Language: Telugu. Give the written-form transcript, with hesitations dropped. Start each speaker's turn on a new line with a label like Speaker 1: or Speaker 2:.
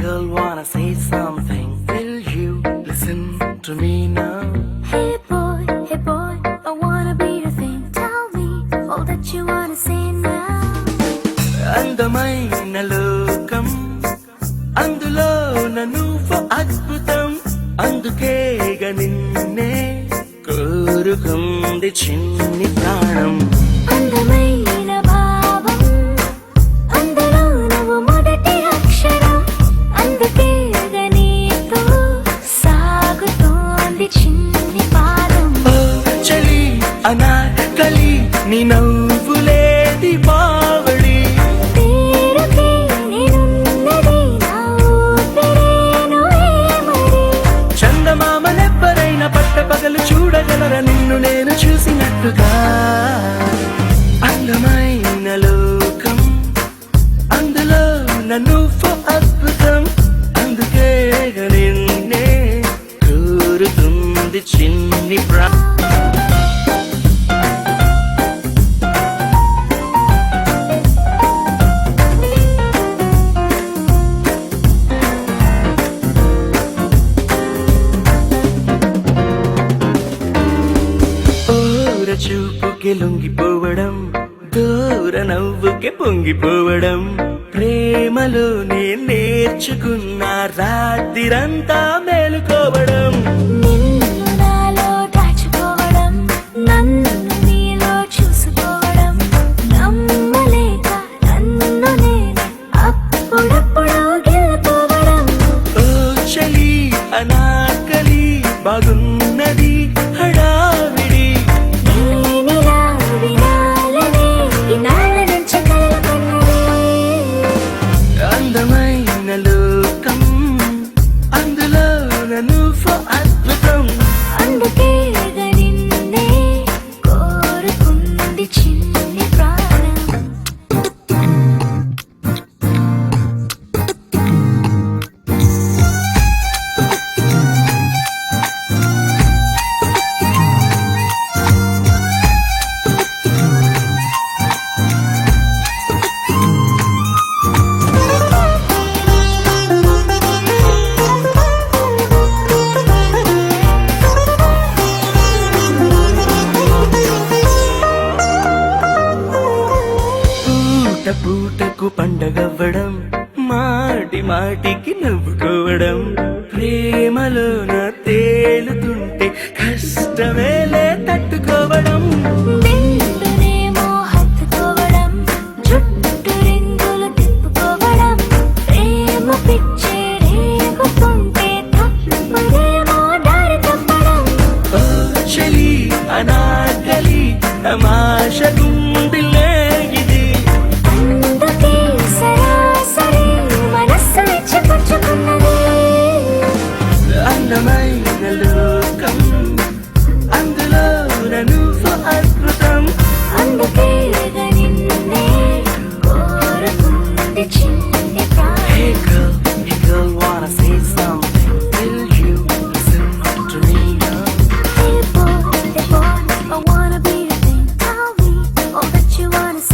Speaker 1: girl wanna say something. Will you listen to me now?
Speaker 2: Hey boy, I wanna be your thing. Tell me all that you wanna say now.
Speaker 1: అందమైన లోకం అందులో నువ్వు అద్భుతం అందుకేగా నిన్నే కోరుకుంది చిన్ని ప్రాణం
Speaker 2: అందమైన భావం అందులో నువ్వు మొదటి అక్షరం అందుకేగా నీతో సాగుతోంది చిన్ని పాదం
Speaker 1: ఓ చలి అనాకలి నీ నవ్వులేది బావడి
Speaker 2: తీరుకే నేనున్నది నా ఊపిరేను ఏమరి
Speaker 1: చందమామలెవ్వరైనా పట్టపగలు చూడగలరా నిన్ను నేను చూసినట్టుగా అందమైన లోకం అందులో నువ్వు అద్భుతం అందుకే నిన్నే కోరుతుంది చిన్ని చూపుకి లొంగిపోవడం దూర నవ్వుకి పొంగిపోవడం ప్రేమలోనే నేర్చుకున్న రాత్రిరంతా మేలుకోవడం
Speaker 2: నిన్ను నాలో దాచుకోవడం నన్ను నీలో చూసుకోవడం నమ్మలేక నన్ను నేను అప్పుడప్పుడు గెలుకోవడం
Speaker 1: ఓ చలి అనాకలి బాగున్నది హడావిడి
Speaker 2: నేనిలా వినాలనే ఇన్నాళ్ళ నుంచి కలలుకన్నదే
Speaker 1: అందమైన లోకం అందులో నువ్వు అద్భుతం
Speaker 2: అందుకేగా నిన్నే కోరుకుంది చిన్ని ప్రాణం
Speaker 1: పూట పూటకు పండగవ్వడం మాటి మాటికి నవ్వుకోవడం ప్రేమలోన తేలుతుంటే కష్టమేలే తట్టుకోవడం
Speaker 2: నిండునేమో హత్తుకోవడం జుట్టు రింగులు తిప్పుకోవడం ప్రేమ పిచ్చే రేగుతుంటే తప్పదేమో దారి తప్పడం
Speaker 1: ఓ చలి అనాకలి తమాషగున్న